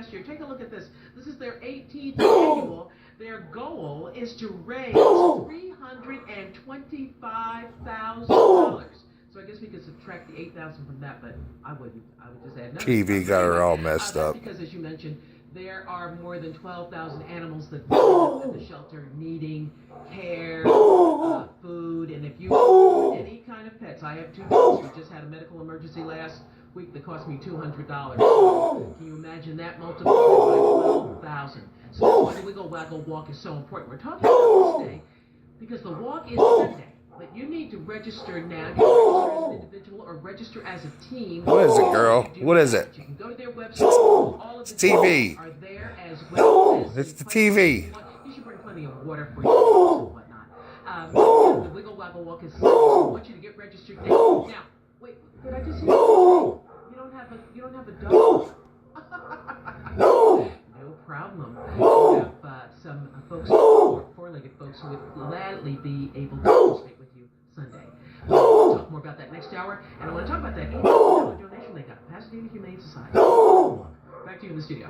last year. Take a look at this. This is their 18th annual. Their goal is to raise $325,000. So I guess we could subtract the $8,000 from that, but I wouldn't. I would just add nothing. TV got her all messed up. Because, as you mentioned, there are more than 12,000 animals that live at the shelter needing care, food, and if you have any kind of pets, I have 2 dogs. We just had a medical emergency last week that cost me $200. Can you imagine that multiplied by 12,000? So that's why the Wiggle Waggle Walk is so important. We're talking about this day because the walk is Sunday. But you need to register now. You can register as an individual or register as a team. What is it, girl? What is it? You can go to their website. All of the TV. are there as well as It's the TV. You should bring plenty of water for you and whatnot. The Wiggle Waggle Walk is. I want you to get registered now. Now, wait. Did I just hear you? You don't have a dog. No problem. We have some folks, four-legged folks, who would gladly be able to participate with you Sunday. We'll talk more about that next hour, and I want to talk about that $80 donation they got, Pasadena Humane Society. Back to you in the studio.